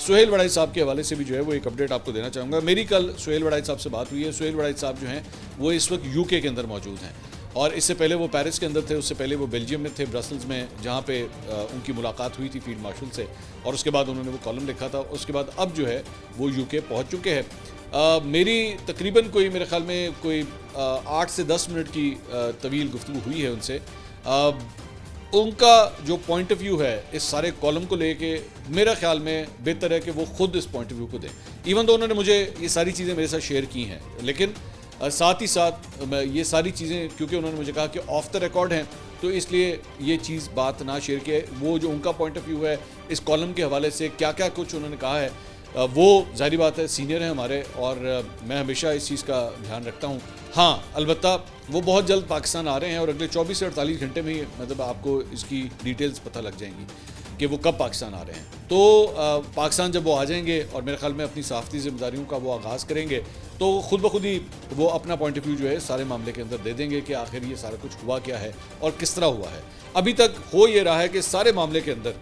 सुहेल वड़ाई साहब के हवाले से भी जो है वो एक अपडेट आपको देना चाहूँगा। मेरी कल सुहेल वड़ाई साहब से बात हुई है। सुहेल वड़ाई साहब जो हैं वो इस वक्त यूके के अंदर मौजूद हैं और इससे पहले वो पेरिस के अंदर थे, उससे पहले वो बेल्जियम में थे, ब्रसल्स में, जहाँ पे उनकी मुलाकात हुई थी फील्ड मार्शल से और उसके बाद उन्होंने वो कॉलम लिखा था। उसके बाद अब जो है वो यूके पहुँच चुके हैं। मेरी तकरीबन कोई मेरे ख्याल में कोई 8 से 10 मिनट की तवील गुफ्तगू हुई है उनसे। उनका जो पॉइंट ऑफ व्यू है इस सारे कॉलम को लेके मेरा ख्याल में बेहतर है कि वो खुद इस पॉइंट ऑफ व्यू को दें। इवन तो उन्होंने मुझे ये सारी चीज़ें मेरे साथ शेयर की हैं, लेकिन साथ ही साथ मैं ये सारी चीज़ें, क्योंकि उन्होंने मुझे कहा कि ऑफ द रिकॉर्ड हैं, तो इसलिए ये चीज़ बात ना शेयर किए। वो जो उनका पॉइंट ऑफ व्यू है इस कॉलम के हवाले से क्या क्या कुछ उन्होंने कहा है, वो जाहिर बात है सीनियर हैं हमारे और मैं हमेशा इस चीज़ का ध्यान रखता हूँ। हाँ, अलबत्ता वो बहुत जल्द पाकिस्तान आ रहे हैं और अगले 24 से 48 घंटे में ही मतलब आपको इसकी डिटेल्स पता लग जाएंगी कि वो कब पाकिस्तान आ रहे हैं। तो पाकिस्तान जब वो आ जाएंगे और मेरे ख्याल में अपनी सहाफ़ती ज़िम्मेदारियों का वो आगाज़ करेंगे तो खुद ब खुद ही वो अपना पॉइंट ऑफ व्यू जो है सारे मामले के अंदर दे देंगे कि आखिर ये सारा कुछ हुआ क्या है और किस तरह हुआ है। अभी तक हो ये रहा है कि सारे मामले के अंदर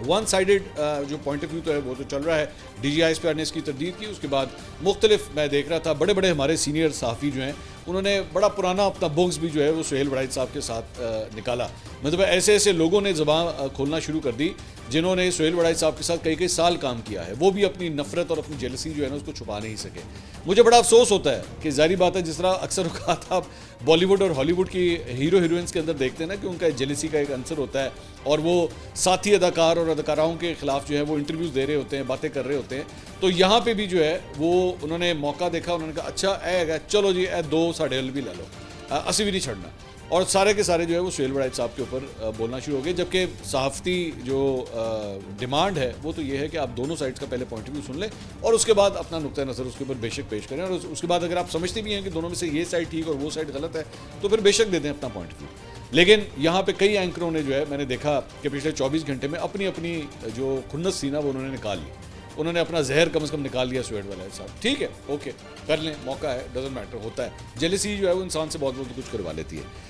वन साइडेड जो पॉइंट ऑफ व्यू तो है वो तो चल रहा है। DGI ने इसकी तरदीद की, उसके बाद मुख्तलिफ मैं देख रहा था बड़े बड़े हमारे सीनियर सहाफ़ी जो हैं उन्होंने बड़ा पुराना अपना बुक्स भी जो है वो सुहेल वड़ाई साहब के साथ निकाला। मतलब ऐसे ऐसे लोगों ने ज़बान खोलना शुरू कर दी जिन्होंने सुहेल वड़ाई साहब के साथ कई कई साल काम किया है, वो भी अपनी नफ़रत और अपनी जेलसी जो है ना उसको छुपा नहीं सके। मुझे बड़ा अफसोस होता है कि ज़ाहिर बात है, जिस तरह अक्सर औक़ात आप बॉलीवुड और हॉलीवुड की हीरो हीरोइंस के अंदर देखते हैं ना कि उनका जेलसी का एक अंसर होता है और वो साथी अदाकार और अदाकाराओं के ख़िलाफ़ जो है वो इंटरव्यूज़ दे रहे होते हैं, बातें कर रहे होते हैं। तो यहाँ पे भी जो है वो उन्होंने मौका देखा, उन्होंने कहा अच्छा है चलो जी दो साढ़े हल भी ले लो, असी भी नहीं छड़ना, और सारे के सारे जो है वो सुहेल वड़ाई साहब के ऊपर बोलना शुरू हो गए। जबकि सहाफ़ती जो डिमांड है वो तो ये है कि आप दोनों साइड्स का पहले पॉइंट ऑफ व्यू सुन लें और उसके बाद अपना नुक्ता नज़र उसके ऊपर बेशक पेश करें, और उसके बाद अगर आप समझते भी हैं कि दोनों में से ये साइड ठीक और वो साइड गलत है तो फिर बेशक दे दें अपना पॉइंट ऑफ व्यू। लेकिन यहाँ पे कई एंकरों ने जो है मैंने देखा कि पिछले 24 घंटे में अपनी अपनी जो खुन्नस थी ना वो उन्होंने निकाल ली, उन्होंने अपना जहर कम से कम निकाल लिया सुहेल वड़ाई साहब। ठीक है, ओके, कर लें, मौका है, डजंट मैटर, होता है। जेलसी जो है वो इंसान से बहुत कुछ करवा लेती है।